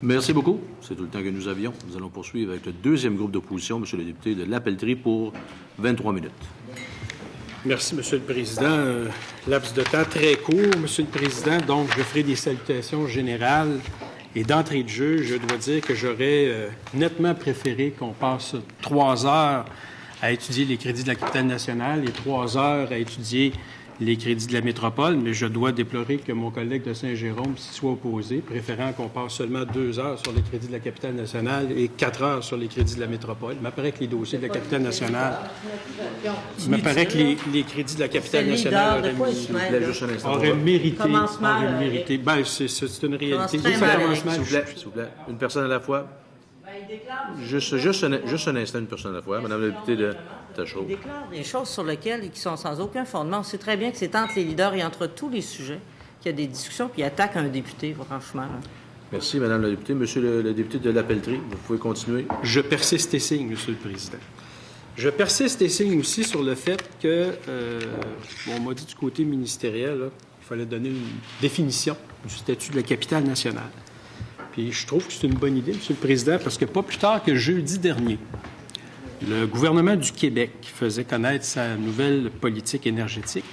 Merci beaucoup. C'est tout le temps que nous avions. Nous allons poursuivre avec le deuxième groupe d'opposition, Monsieur le député de La Pelletrie, pour 23 minutes. Merci, Monsieur le Président. Laps de temps très court, Monsieur le Président. Donc, je ferai des salutations générales. Et d'entrée de jeu, je dois dire que j'aurais nettement préféré qu'on passe 3 heures à étudier les crédits de la capitale nationale et 3 heures à étudier les crédits de la métropole, mais je dois déplorer que mon collègue de Saint-Jérôme s'y soit opposé, préférant qu'on passe seulement 2 heures sur les crédits de la capitale nationale et 4 heures sur les crédits de la métropole. Il m'apparaît que les dossiers de la capitale nationale... Il m'apparaît que les crédits de la capitale nationale auraient mérité... Bien, c'est une réalité. S'il vous plaît. Une personne à la fois. Juste un instant, une personne à la fois. Madame la députée de Tachereau. Il déclare des choses sur lesquelles qui sont sans aucun fondement. On sait très bien que c'est entre les leaders et entre tous les sujets qu'il y a des discussions, puis il attaque un député, franchement. Là. Merci, Madame la députée. Monsieur le député de La Pelletrie, vous pouvez continuer. Je persiste et signe, Monsieur le Président. Je persiste et signe aussi sur le fait que, on m'a dit du côté ministériel, là, il fallait donner une définition du statut de la capitale nationale. Puis je trouve que c'est une bonne idée, Monsieur le Président, parce que pas plus tard que jeudi dernier, le gouvernement du Québec faisait connaître sa nouvelle politique énergétique,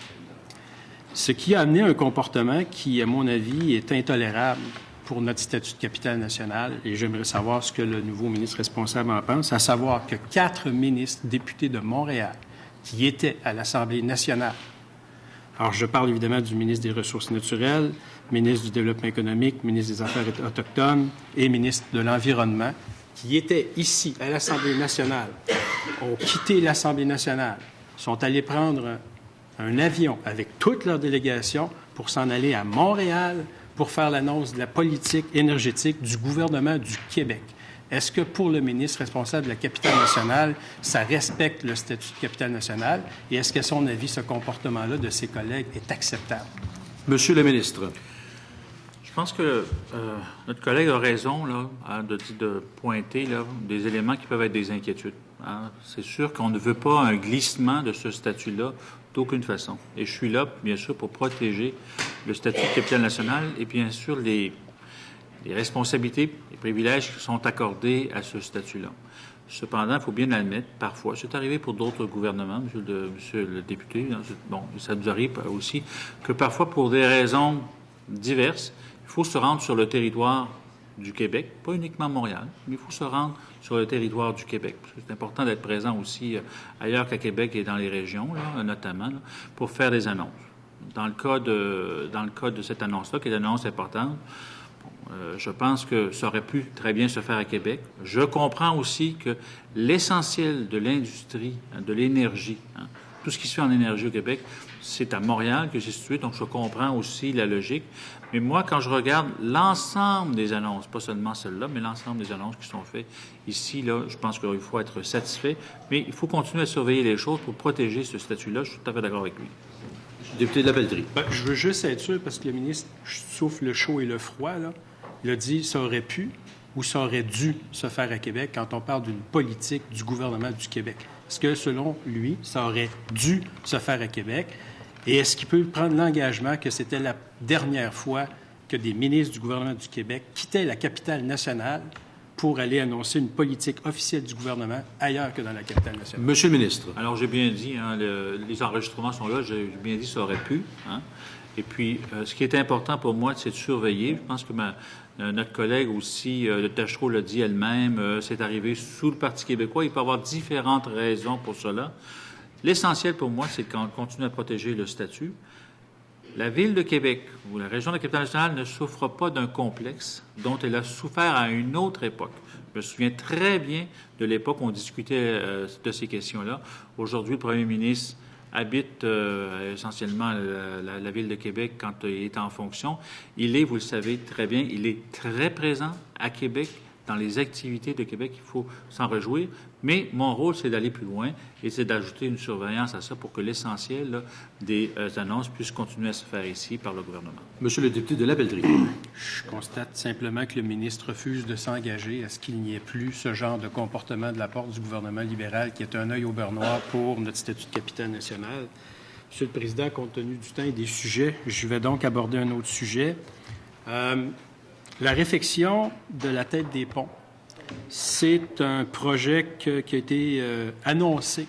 ce qui a amené un comportement qui, à mon avis, est intolérable pour notre statut de capitale nationale. Et j'aimerais savoir ce que le nouveau ministre responsable en pense, à savoir que 4 ministres députés de Montréal qui étaient à l'Assemblée nationale, alors je parle évidemment du ministre des Ressources naturelles, ministre du Développement économique, ministre des Affaires autochtones et ministre de l'Environnement, qui étaient ici à l'Assemblée nationale, ont quitté l'Assemblée nationale, sont allés prendre un avion avec toute leur délégation pour s'en aller à Montréal pour faire l'annonce de la politique énergétique du gouvernement du Québec. Est-ce que pour le ministre responsable de la capitale nationale, ça respecte le statut de capitale nationale? Et est-ce qu'à son avis, ce comportement-là de ses collègues est acceptable? Monsieur le ministre. Je pense que notre collègue a raison là, de pointer là, des éléments qui peuvent être des inquiétudes. Hein. C'est sûr qu'on ne veut pas un glissement de ce statut-là d'aucune façon. Et je suis là, bien sûr, pour protéger le statut de capitale nationale et bien sûr les responsabilités, les privilèges qui sont accordés à ce statut-là. Cependant, il faut bien admettre, parfois, c'est arrivé pour d'autres gouvernements, monsieur le député, hein, bon, ça nous arrive aussi, que parfois, pour des raisons diverses, il faut se rendre sur le territoire du Québec, pas uniquement Montréal, mais il faut se rendre sur le territoire du Québec. Parce que c'est important d'être présent aussi ailleurs qu'à Québec et dans les régions, là, notamment, là, pour faire des annonces. Dans le cas de cette annonce-là, qui est une annonce importante, je pense que ça aurait pu très bien se faire à Québec. Je comprends aussi que l'essentiel de l'industrie, de l'énergie, hein, tout ce qui se fait en énergie au Québec, c'est à Montréal que c'est situé, donc je comprends aussi la logique. Mais moi, quand je regarde l'ensemble des annonces, pas seulement celle-là, mais l'ensemble des annonces qui sont faites ici, là, je pense qu'il faut être satisfait. Mais il faut continuer à surveiller les choses pour protéger ce statut-là. Je suis tout à fait d'accord avec lui. Député de La Pelletrie. Je veux juste être sûr, parce que le ministre souffle le chaud et le froid, là. Il a dit ça aurait pu ou ça aurait dû se faire à Québec quand on parle d'une politique du gouvernement du Québec. Est-ce que, selon lui, ça aurait dû se faire à Québec? Et est-ce qu'il peut prendre l'engagement que c'était la dernière fois que des ministres du gouvernement du Québec quittaient la capitale nationale pour aller annoncer une politique officielle du gouvernement ailleurs que dans la capitale nationale? Monsieur le ministre. Alors, j'ai bien dit, hein, les enregistrements sont là, j'ai bien dit ça aurait pu. Hein. Et puis, ce qui est important pour moi, c'est de surveiller. Je pense que notre collègue aussi, de Tachereau l'a dit elle-même, c'est arrivé sous le Parti québécois. Il peut y avoir différentes raisons pour cela. L'essentiel pour moi, c'est qu'on continue à protéger le statut. La Ville de Québec ou la région de la capitale nationale ne souffre pas d'un complexe dont elle a souffert à une autre époque. Je me souviens très bien de l'époque où on discutait de ces questions-là. Aujourd'hui, le premier ministre habite essentiellement la Ville de Québec quand il est en fonction. Il est, vous le savez très bien, il est très présent à Québec, dans les activités de Québec. Il faut s'en réjouir. Mais mon rôle, c'est d'aller plus loin et c'est d'ajouter une surveillance à ça pour que l'essentiel là, des annonces puisse continuer à se faire ici par le gouvernement. Monsieur le député de La Pelletrie. Je constate simplement que le ministre refuse de s'engager à ce qu'il n'y ait plus ce genre de comportement de la part du gouvernement libéral qui est un œil au beurre noir pour notre statut de capitale nationale. Monsieur le Président, compte tenu du temps et des sujets, je vais donc aborder un autre sujet. La réfection de la tête des ponts, c'est un projet qui a été annoncé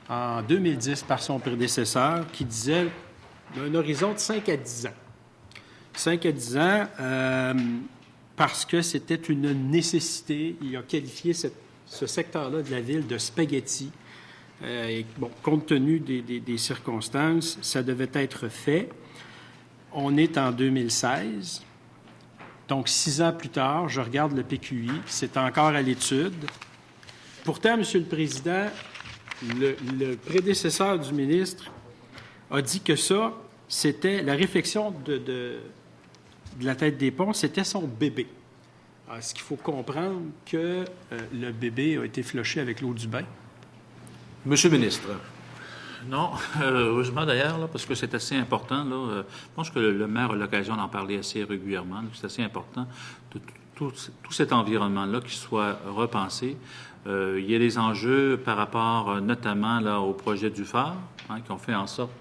en 2010 par son prédécesseur qui disait un horizon de 5 à 10 ans. 5 à 10 ans parce que c'était une nécessité. Il a qualifié ce secteur-là de la ville de spaghetti. Et, bon, compte tenu des circonstances, ça devait être fait. On est en 2016. Donc, 6 ans plus tard, je regarde le PQI, c'est encore à l'étude. Pourtant, Monsieur le Président, le prédécesseur du ministre a dit que ça, c'était la réflexion de la tête des ponts, c'était son bébé. Alors, est-ce qu'il faut comprendre que le bébé a été flushé avec l'eau du bain? Monsieur le ministre. Non, heureusement d'ailleurs, là, parce que c'est assez important. Là, je pense que le maire a l'occasion d'en parler assez régulièrement. C'est assez important de tout cet environnement-là qui soit repensé. Il y a des enjeux par rapport notamment là, au projet du phare, qui ont fait en sorte,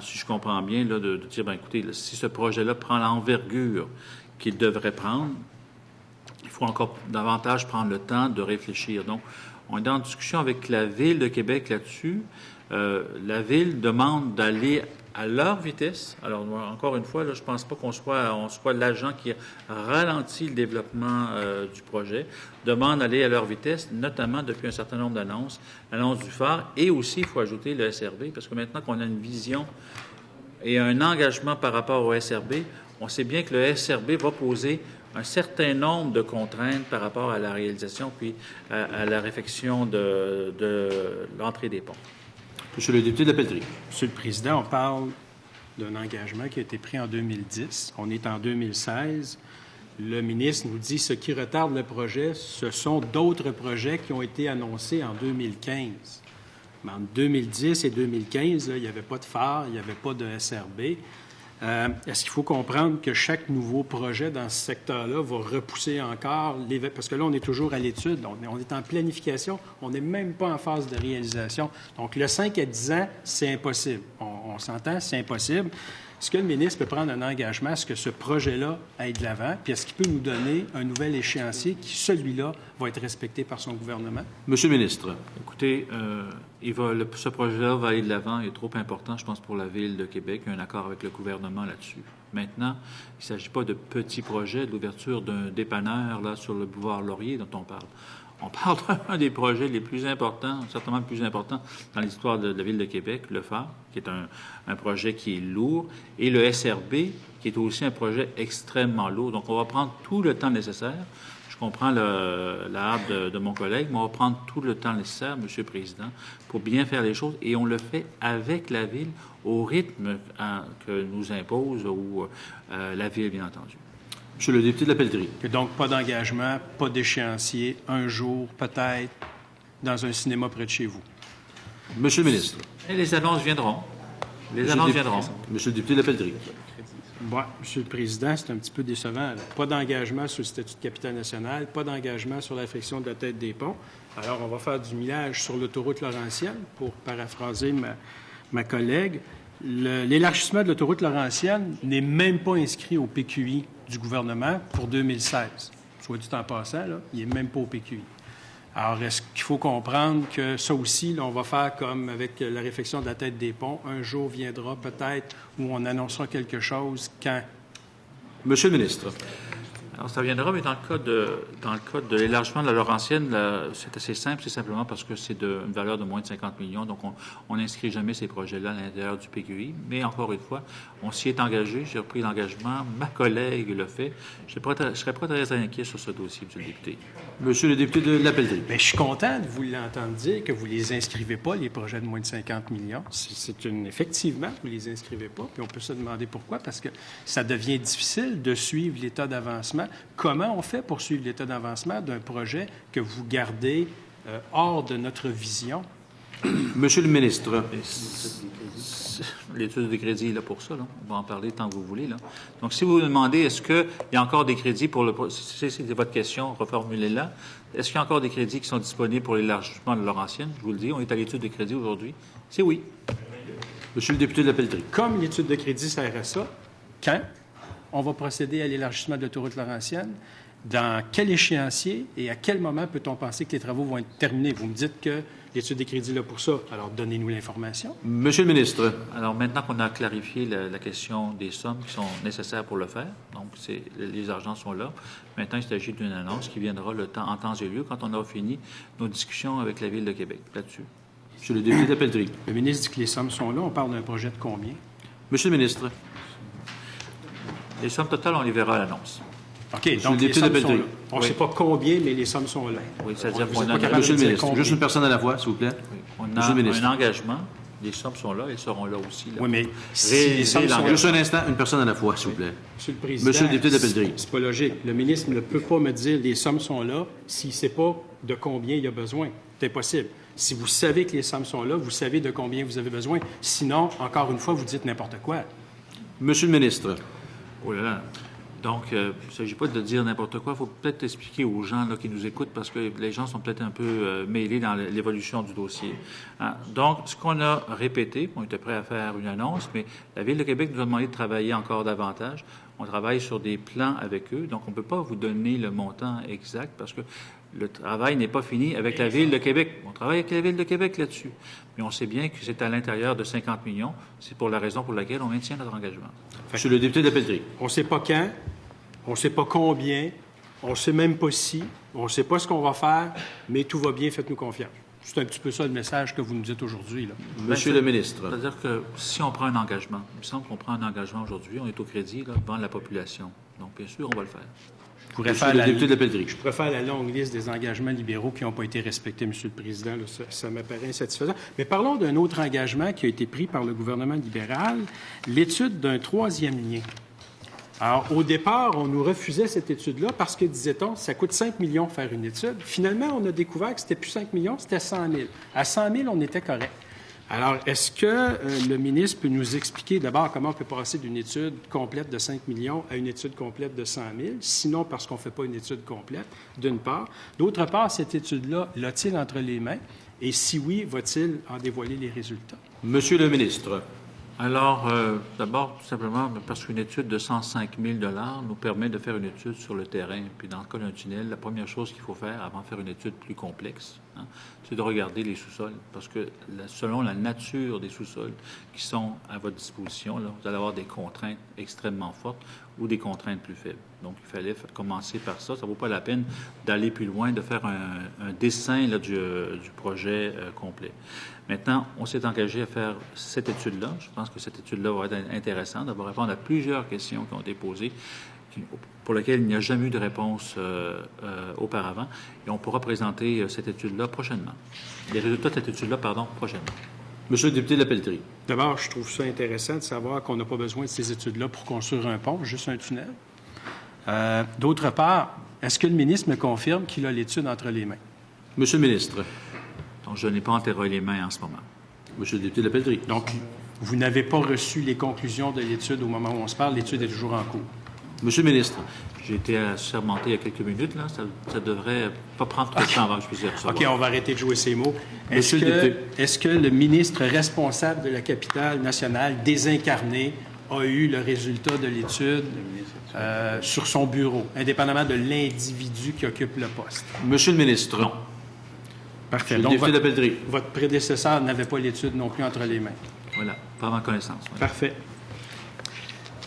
si je comprends bien, là, de dire, bien, écoutez, là, si ce projet-là prend l'envergure qu'il devrait prendre, il faut encore davantage prendre le temps de réfléchir. Donc, on est en discussion avec la Ville de Québec là-dessus. La Ville demande d'aller à leur vitesse. Alors, encore une fois, là, je ne pense pas qu'on soit l'agent qui ralentit le développement du projet. Demande d'aller à leur vitesse, notamment depuis un certain nombre d'annonces. L'annonce du phare et aussi, il faut ajouter le SRB, parce que maintenant qu'on a une vision et un engagement par rapport au SRB, on sait bien que le SRB va poser un certain nombre de contraintes par rapport à la réalisation puis à la réfection de l'entrée des ponts. Monsieur le député de la Pelletrie. Monsieur le Président, on parle d'un engagement qui a été pris en 2010. On est en 2016. Le ministre nous dit ce qui retarde le projet, ce sont d'autres projets qui ont été annoncés en 2015. Mais en 2010 et 2015, là, il n'y avait pas de phare, il n'y avait pas de SRB. Est-ce qu'il faut comprendre que chaque nouveau projet dans ce secteur-là va repousser encore parce que là, on est toujours à l'étude, on est en planification, on n'est même pas en phase de réalisation. Donc, le 5 à 10 ans, c'est impossible. On s'entend, c'est impossible. Est-ce que le ministre peut prendre un engagement à ce que ce projet-là aille de l'avant? Puis est-ce qu'il peut nous donner un nouvel échéancier qui, celui-là, va être respecté par son gouvernement? Monsieur le ministre. Écoutez, ce projet-là va aller de l'avant. Il est trop important, je pense, pour la Ville de Québec. Il y a un accord avec le gouvernement là-dessus. Maintenant, il ne s'agit pas de petits projets, de l'ouverture d'un dépanneur là, sur le boulevard Laurier dont on parle. On parle d'un des projets les plus importants, certainement le plus important dans l'histoire de la Ville de Québec, le phare, qui est un projet qui est lourd, et le SRB, qui est aussi un projet extrêmement lourd. Donc, on va prendre tout le temps nécessaire. Je comprends la hâte de mon collègue, mais on va prendre tout le temps nécessaire, Monsieur le Président, pour bien faire les choses, et on le fait avec la Ville, au rythme que nous impose la Ville, bien entendu. Monsieur le député de la Pelletrie. Et donc, pas d'engagement, pas d'échéancier, un jour, peut-être, dans un cinéma près de chez vous. Monsieur le ministre. Et les annonces viendront. Monsieur le député de la Pelletrie. Bon, Monsieur le Président, c'est un petit peu décevant. Là. Pas d'engagement sur le statut de capitale nationale, pas d'engagement sur l'affection de la tête des ponts. Alors, on va faire du millage sur l'autoroute Laurentienne, pour paraphraser ma collègue. L'élargissement de l'autoroute Laurentienne n'est même pas inscrit au PQI du gouvernement pour 2016. Soit dit en passant, là, il n'est même pas au PQI. Alors, est-ce qu'il faut comprendre que ça aussi, là, on va faire comme avec la réflexion de la tête des ponts, un jour viendra peut-être où on annoncera quelque chose quand? Monsieur le ministre. Alors, ça viendra, mais dans le cas de l'élargissement de la Laurentienne, c'est assez simple. C'est simplement parce que c'est une valeur de moins de 50 millions. Donc, on n'inscrit jamais ces projets-là à l'intérieur du PQI. Mais encore une fois, on s'y est engagé. J'ai repris l'engagement. Ma collègue le fait. Je ne serais pas très inquiet sur ce dossier, Monsieur le député. Monsieur le député de la Pelletrie. Bien, je suis content de vous l'entendre dire que vous ne les inscrivez pas, les projets de moins de 50 millions. Effectivement, vous ne les inscrivez pas. Puis on peut se demander pourquoi, parce que ça devient difficile de suivre l'état d'avancement. Comment on fait pour suivre l'état d'avancement d'un projet que vous gardez hors de notre vision? Monsieur le ministre. L'étude de crédit est là pour ça. Là. On va en parler tant que vous voulez. Là. Donc, si vous vous demandez, est-ce qu'il y a encore des crédits pour si c'est votre question, reformulez-la. Est-ce qu'il y a encore des crédits qui sont disponibles pour l'élargissement de Laurentienne? Je vous le dis, on est à l'étude de crédit aujourd'hui. C'est oui. Monsieur le député de la Pelletrie. Comme l'étude de crédit sert à ça, quand? on va procéder à l'élargissement de l'autoroute Laurentienne? Dans quel échéancier et à quel moment peut-on penser que les travaux vont être terminés? Vous me dites que l'étude des crédits est là pour ça. Alors, donnez-nous l'information. Monsieur le ministre. Alors, maintenant qu'on a clarifié la question des sommes qui sont nécessaires pour le faire, donc les argents sont là. Maintenant, il s'agit d'une annonce qui viendra en temps et lieu quand on aura fini nos discussions avec la Ville de Québec là-dessus. Monsieur le député de la Pelletrie. Le ministre dit que les sommes sont là. On parle d'un projet de combien? Monsieur le ministre. Les sommes totales, on les verra à l'annonce. OK, donc les sommes sont là. On ne sait pas combien, mais les sommes sont là. Oui, c'est-à-dire Vous qu'on êtes pas a... capable Monsieur de le dire ministre. combien? Juste une personne à la fois, s'il vous plaît. Oui. On Monsieur a le ministre. un engagement. Les sommes sont là, elles seront là aussi. Là. Oui, mais si les sommes sont là... Juste un instant, une personne à la fois, s'il vous plaît. Monsieur le Président, Monsieur le député de la Pelletrie. c'est pas logique. Le ministre ne peut pas me dire les sommes sont là s'il ne sait pas de combien il y a besoin. C'est impossible. Si vous savez que les sommes sont là, vous savez de combien vous avez besoin. Sinon, encore une fois, vous dites n'importe quoi. Monsieur le ministre. Oh là là. Donc, il ne s'agit pas de dire n'importe quoi. Il faut peut-être expliquer aux gens là, qui nous écoutent parce que les gens sont peut-être un peu mêlés dans l'évolution du dossier. Hein? Donc, ce qu'on a répété, on était prêt à faire une annonce, mais la Ville de Québec nous a demandé de travailler encore davantage. On travaille sur des plans avec eux, donc on ne peut pas vous donner le montant exact parce que le travail n'est pas fini avec la Ville de Québec. On travaille avec la Ville de Québec là-dessus. Mais on sait bien que c'est à l'intérieur de 50 millions. C'est pour la raison pour laquelle on maintient notre engagement. Monsieur le député de la Pelletrie. On ne sait pas quand, on ne sait pas combien, on ne sait même pas si, on ne sait pas ce qu'on va faire, mais tout va bien, faites-nous confiance. C'est un petit peu ça le message que vous nous dites aujourd'hui, là. Monsieur le ministre. C'est-à-dire que si on prend un engagement, il me semble qu'on prend un engagement aujourd'hui, on est au crédit là, devant la population. Donc, bien sûr, on va le faire. Je pourrais Monsieur faire le député de la Pelletrie. Je préfère la longue liste des engagements libéraux qui n'ont pas été respectés, Monsieur le Président. Là, ça m'apparaît insatisfaisant. Mais parlons d'un autre engagement qui a été pris par le gouvernement libéral, l'étude d'un troisième lien. Alors, au départ, on nous refusait cette étude-là parce que, disait-on, ça coûte 5 millions faire une étude. Finalement, on a découvert que c'était plus 5 millions, c'était 100 000. À 100 000, on était correct. Alors, est-ce que le ministre peut nous expliquer d'abord comment on peut passer d'une étude complète de 5 millions à une étude complète de 100 000, sinon parce qu'on ne fait pas une étude complète, d'une part. D'autre part, cette étude-là, l'a-t-il entre les mains? Et si oui, va-t-il en dévoiler les résultats? Monsieur le ministre. Alors, d'abord, tout simplement, parce qu'une étude de 105 000 nous permet de faire une étude sur le terrain. Puis, dans le cas d'un tunnel, la première chose qu'il faut faire avant de faire une étude plus complexe, c'est de regarder les sous-sols. Parce que selon la nature des sous-sols qui sont à votre disposition, là, vous allez avoir des contraintes extrêmement fortes ou des contraintes plus faibles. Donc, il fallait commencer par ça. Ça ne vaut pas la peine d'aller plus loin, de faire un dessin là, du projet complet. Maintenant, on s'est engagé à faire cette étude-là. Je pense que cette étude-là va être intéressante. Elle va répondre à plusieurs questions qui ont été posées, pour lesquelles il n'y a jamais eu de réponse auparavant. Et on pourra présenter cette étude-là prochainement. Les résultats de cette étude-là, prochainement. Monsieur le député de la Pelletrie. D'abord, je trouve ça intéressant de savoir qu'on n'a pas besoin de ces études-là pour construire un pont, juste un tunnel. D'autre part, est-ce que le ministre me confirme qu'il a l'étude entre les mains? Monsieur le ministre. Donc, je n'ai pas enterré les mains en ce moment. Monsieur le député de la Pelletrie. Donc, vous n'avez pas reçu les conclusions de l'étude au moment où on se parle. L'étude est toujours en cours. Monsieur le ministre. J'ai été assermenté il y a quelques minutes. Là. Ça devrait pas prendre trop de temps avant que je puisse y recevoir. OK, on va arrêter de jouer ces mots. Est-ce que le ministre responsable de la capitale nationale, désincarné, a eu le résultat de l'étude sur son bureau, indépendamment de l'individu qui occupe le poste? Monsieur le ministre. Non. Parfait. Donc, votre prédécesseur n'avait pas l'étude non plus entre les mains. Voilà, pas à ma connaissance. Oui. Parfait.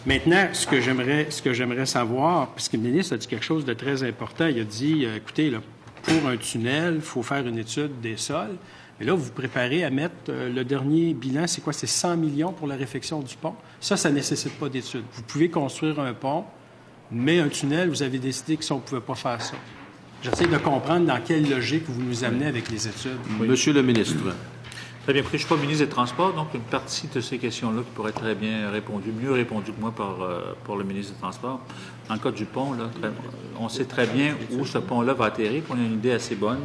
Maintenant, ce que j'aimerais savoir, parce que le ministre a dit quelque chose de très important, il a dit, écoutez, là, pour un tunnel, il faut faire une étude des sols. Mais là, vous vous préparez à mettre le dernier bilan, c'est quoi? C'est 100 millions pour la réfection du pont. Ça ne nécessite pas d'étude. Vous pouvez construire un pont, mais un tunnel, vous avez décidé que ça, on ne pouvait pas faire ça. J'essaie de comprendre dans quelle logique vous nous amenez avec les études. Oui. Monsieur le ministre. Très bien. Écoutez, je ne suis pas ministre des Transports, donc une partie de ces questions-là qui pourraient être très bien répondues, mieux répondues que moi par le ministre des Transports. Dans le cas du pont, là, on sait très bien où ce pont-là va atterrir, puis on a une idée assez bonne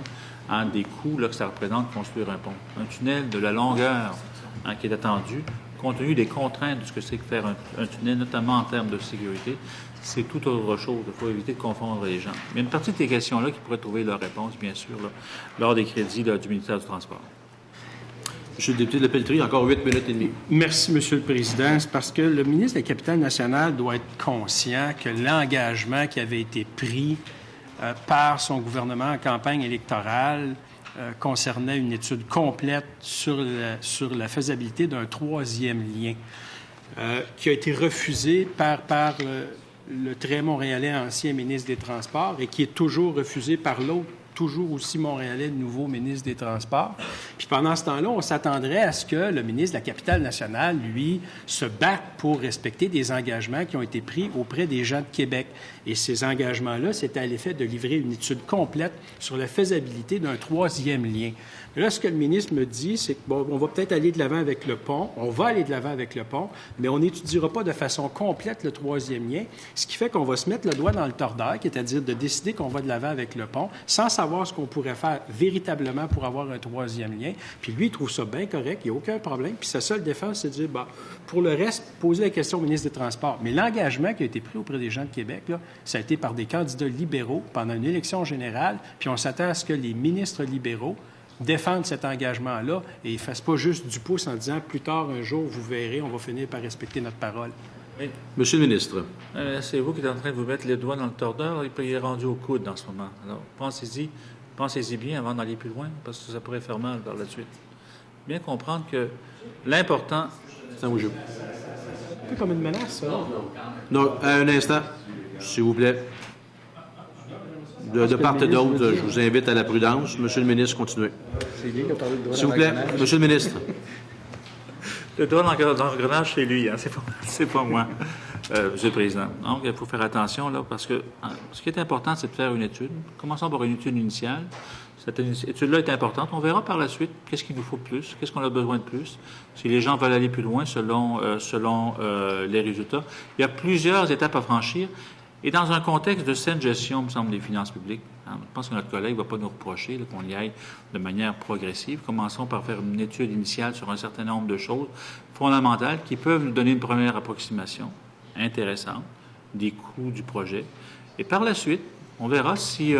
des coûts là, que ça représente construire un pont. Un tunnel de la longueur qui est attendue, compte tenu des contraintes de ce que c'est que faire un tunnel, notamment en termes de sécurité, c'est tout autre chose. Il faut éviter de confondre les gens. Mais une partie de ces questions-là qui pourraient trouver leur réponse, bien sûr, là, lors des crédits là, du ministère du Transport. Monsieur le député de la Pelletrie, encore 8 minutes et demie. Merci, Monsieur le Président. C'est parce que le ministre de la Capitale nationale doit être conscient que l'engagement qui avait été pris par son gouvernement en campagne électorale concernait une étude complète sur la faisabilité d'un troisième lien qui a été refusé par le très montréalais ancien ministre des Transports et qui est toujours refusé par l'autre, toujours aussi montréalais, nouveau ministre des Transports. Puis pendant ce temps-là, on s'attendrait à ce que le ministre de la Capitale nationale, lui, se batte pour respecter des engagements qui ont été pris auprès des gens de Québec. Et ces engagements-là, c'était à l'effet de livrer une étude complète sur la faisabilité d'un troisième lien. Mais là, ce que le ministre me dit, c'est qu'on va peut-être aller de l'avant avec le pont, on va aller de l'avant avec le pont, mais on n'étudiera pas de façon complète le troisième lien, ce qui fait qu'on va se mettre le doigt dans le tordeur, c'est-à-dire de décider qu'on va de l'avant avec le pont, sans savoir ce qu'on pourrait faire véritablement pour avoir un troisième lien. Puis lui, il trouve ça bien correct, il n'y a aucun problème. Puis sa seule défense, c'est de dire, pour le reste, poser la question au ministre des Transports. Mais l'engagement qui a été pris auprès des gens de Québec, là, ça a été par des candidats libéraux pendant une élection générale, puis on s'attend à ce que les ministres libéraux défendent cet engagement-là et ne fassent pas juste du pouce en disant « plus tard, un jour, vous verrez, on va finir par respecter notre parole ». Oui. Monsieur le ministre. C'est vous qui êtes en train de vous mettre les doigts dans le tordeur. Il est rendu au coude en ce moment. Alors, pensez-y bien avant d'aller plus loin, parce que ça pourrait faire mal par la suite. Bien comprendre que l'important... C'est un jeu. Un peu comme une menace, ça. Non, un instant, s'il vous plaît. De part et d'autre, je vous invite à la prudence. Monsieur le ministre, continuez. C'est lui qui a parlé de droit S'il vous plaît, monsieur le ministre. Le doigt dans l'engrenage, c'est lui, hein? C'est pas moi, Monsieur le Président. Donc, il faut faire attention, là, parce que ce qui est important, c'est de faire une étude. Commençons par une étude initiale. Cette étude-là est importante. On verra par la suite qu'est-ce qu'il nous faut de plus, qu'est-ce qu'on a besoin de plus, si les gens veulent aller plus loin selon les résultats. Il y a plusieurs étapes à franchir. Et dans un contexte de saine gestion, me semble, des finances publiques, je pense que notre collègue ne va pas nous reprocher qu'on y aille de manière progressive. Commençons par faire une étude initiale sur un certain nombre de choses fondamentales qui peuvent nous donner une première approximation intéressante des coûts du projet. Et par la suite, on verra si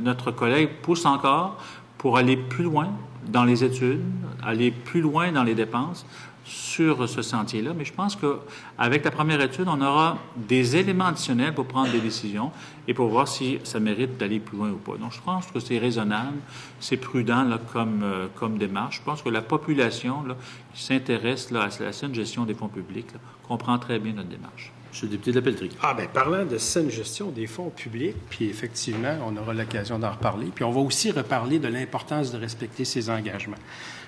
notre collègue pousse encore pour aller plus loin dans les études, aller plus loin dans les dépenses sur ce sentier-là. Mais je pense qu'avec la première étude, on aura des éléments additionnels pour prendre des décisions et pour voir si ça mérite d'aller plus loin ou pas. Donc, je pense que c'est raisonnable, c'est prudent là, comme démarche. Je pense que la population là, qui s'intéresse là, à la saine gestion des fonds publics là, comprend très bien notre démarche. Monsieur le député de la Pelletrie. Parlant de saine gestion des fonds publics, puis effectivement, on aura l'occasion d'en reparler. Puis on va aussi reparler de l'importance de respecter ses engagements.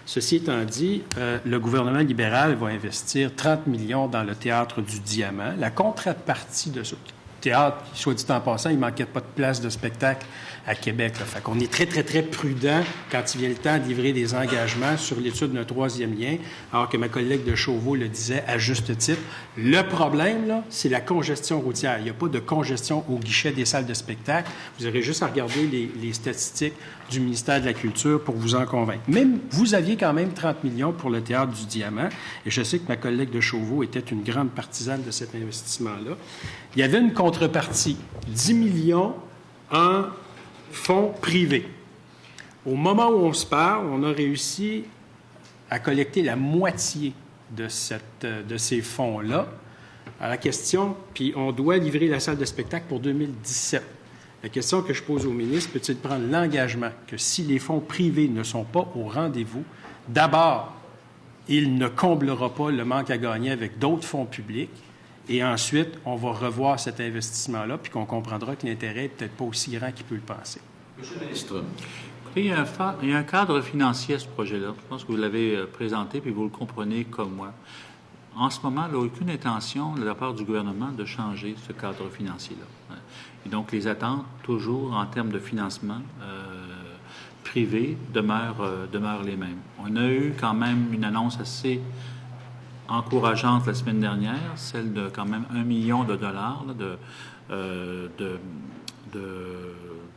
Ceci étant dit, le gouvernement libéral va investir 30 millions dans le Théâtre du Diamant. La contrepartie de ce théâtre, soit dit en passant, il ne manquait pas de place de spectacle à Québec. Là. Fait qu'on est très, très, très prudent quand il vient le temps de livrer des engagements sur l'étude d'un troisième lien, alors que ma collègue de Chauveau le disait à juste titre. Le problème, là, c'est la congestion routière. Il n'y a pas de congestion au guichet des salles de spectacle. Vous aurez juste à regarder les statistiques du ministère de la Culture pour vous en convaincre. Même, vous aviez quand même 30 millions pour le Théâtre du Diamant, et je sais que ma collègue de Chauveau était une grande partisane de cet investissement-là. Il y avait une contrepartie, 10 millions en fonds privés. Au moment où on se parle, on a réussi à collecter la moitié de ces fonds-là. À la question, puis on doit livrer la salle de spectacle pour 2017. La question que je pose au ministre, peut-il prendre l'engagement que si les fonds privés ne sont pas au rendez-vous, d'abord, il ne comblera pas le manque à gagner avec d'autres fonds publics, et ensuite, on va revoir cet investissement-là, puis qu'on comprendra que l'intérêt n'est peut-être pas aussi grand qu'il peut le penser. Monsieur le ministre. Il y a un cadre financier à ce projet-là. Je pense que vous l'avez présenté, puis vous le comprenez comme moi. En ce moment, il n'y a aucune intention de la part du gouvernement de changer ce cadre financier-là. Et donc, les attentes, toujours en termes de financement privé, demeurent les mêmes. On a eu quand même une annonce assez encourageante la semaine dernière, celle de quand même 1 million de dollars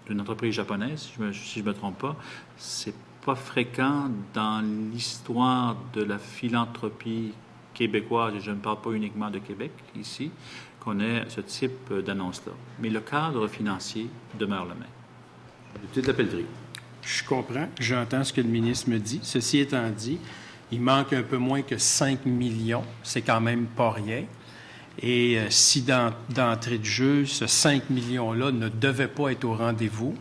d'une entreprise japonaise, si je me trompe pas. C'est pas fréquent dans l'histoire de la philanthropie québécoise, et je ne parle pas uniquement de Québec ici, qu'on ait ce type d'annonce-là. Mais le cadre financier demeure le même. Député de la Pelletrie. Je comprends, j'entends ce que le ministre me dit. Ceci étant dit, il manque un peu moins que 5 millions. C'est quand même pas rien. Et si d'entrée de jeu, ce 5 millions-là ne devait pas être au rendez-vous,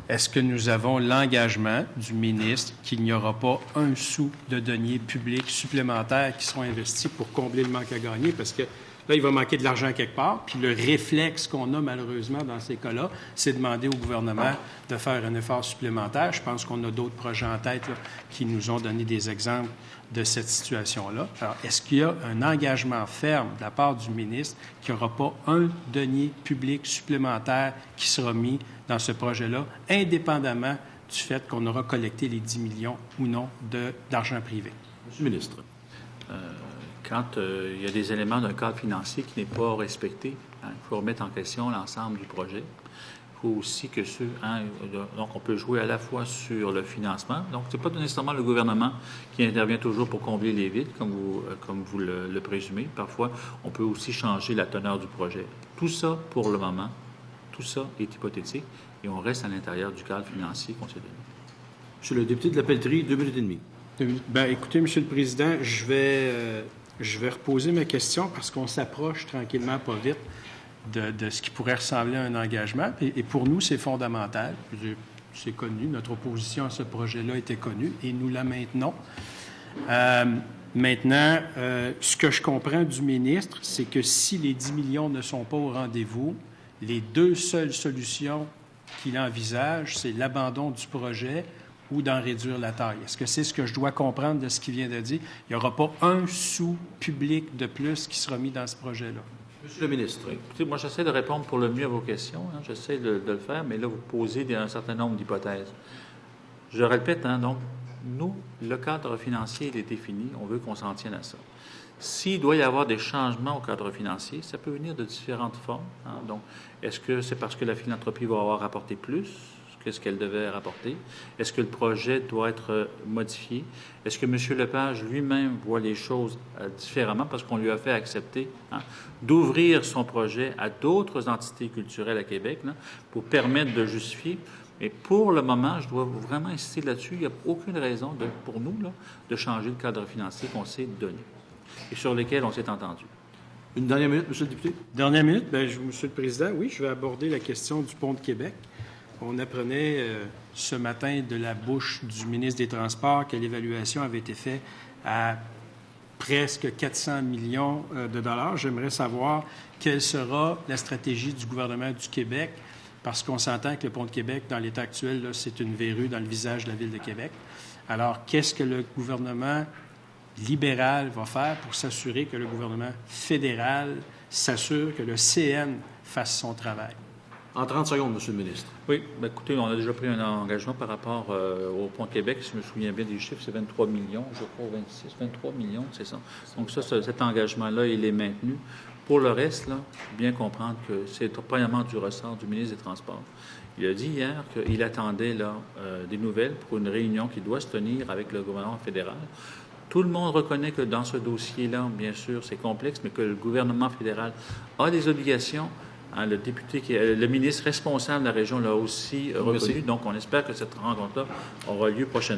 est-ce que nous avons l'engagement du ministre qu'il n'y aura pas un sou de deniers publics supplémentaires qui seront investis pour combler le manque à gagner? Parce que là, il va manquer de l'argent quelque part. Puis le réflexe qu'on a malheureusement dans ces cas-là, c'est de demander au gouvernement de faire un effort supplémentaire. Je pense qu'on a d'autres projets en tête là, qui nous ont donné des exemples de cette situation-là. Alors, est-ce qu'il y a un engagement ferme de la part du ministre qu'il n'y aura pas un denier public supplémentaire qui sera mis dans ce projet-là, indépendamment du fait qu'on aura collecté les 10 millions ou non d'argent privé? Monsieur le ministre. Quand il y a des éléments d'un cadre financier qui n'est pas respecté, il faut remettre en question l'ensemble du projet. Il faut aussi que donc on peut jouer à la fois sur le financement. Donc, ce n'est pas nécessairement le gouvernement qui intervient toujours pour combler les vides, comme vous le présumez. Parfois, on peut aussi changer la teneur du projet. Tout ça, pour le moment, tout ça est hypothétique et on reste à l'intérieur du cadre financier qu'on s'est donné. Monsieur le député de la Pelletrie, 2 minutes et demie. Bien, écoutez, Monsieur le Président, je vais reposer ma question parce qu'on s'approche tranquillement, pas vite, de ce qui pourrait ressembler à un engagement. Et pour nous, c'est fondamental. C'est connu. Notre opposition à ce projet-là était connue et nous la maintenons. Maintenant, ce que je comprends du ministre, c'est que si les 10 millions ne sont pas au rendez-vous, les deux seules solutions qu'il envisage, c'est l'abandon du projet ou d'en réduire la taille. Est-ce que c'est ce que je dois comprendre de ce qu'il vient de dire? Il n'y aura pas un sou public de plus qui sera mis dans ce projet-là. Monsieur le ministre. Oui. Écoutez, moi, j'essaie de répondre pour le mieux à vos questions. J'essaie de le faire, mais là, vous posez un certain nombre d'hypothèses. Je répète, donc, nous, le cadre financier, il est défini. On veut qu'on s'en tienne à ça. S'il doit y avoir des changements au cadre financier, ça peut venir de différentes formes. Donc, est-ce que c'est parce que la philanthropie va avoir rapporté plus que ce qu'elle devait rapporter? Est-ce que le projet doit être modifié? Est-ce que M. Lepage lui-même voit les choses différemment parce qu'on lui a fait accepter d'ouvrir son projet à d'autres entités culturelles à Québec pour permettre de justifier? Mais pour le moment, je dois vraiment insister là-dessus, il n'y a aucune raison pour nous de changer le cadre financier qu'on s'est donné et sur lequel on s'est entendu. Une dernière minute, Monsieur le député. Dernière minute. Bien, Monsieur le Président, oui, je vais aborder la question du pont de Québec. On apprenait ce matin de la bouche du ministre des Transports que l'évaluation avait été faite à presque 400 millions de dollars. J'aimerais savoir quelle sera la stratégie du gouvernement du Québec, parce qu'on s'entend que le pont de Québec, dans l'état actuel, là, c'est une verrue dans le visage de la Ville de Québec. Alors, qu'est-ce que le gouvernement libéral va faire pour s'assurer que le gouvernement fédéral s'assure que le CN fasse son travail? En 30 secondes, Monsieur le ministre. Oui, bien, écoutez, on a déjà pris un engagement par rapport au pont de Québec. Si je me souviens bien des chiffres, c'est 23 millions, je crois, 26, 23 millions, c'est ça. Donc ça, cet engagement-là, il est maintenu. Pour le reste, là, bien comprendre que c'est premièrement du ressort du ministre des Transports. Il a dit hier qu'il attendait des nouvelles pour une réunion qui doit se tenir avec le gouvernement fédéral. Tout le monde reconnaît que dans ce dossier-là, bien sûr, c'est complexe, mais que le gouvernement fédéral a des obligations. Le ministre responsable de la région l'a aussi reconnu. Donc, on espère que cette rencontre-là aura lieu prochainement.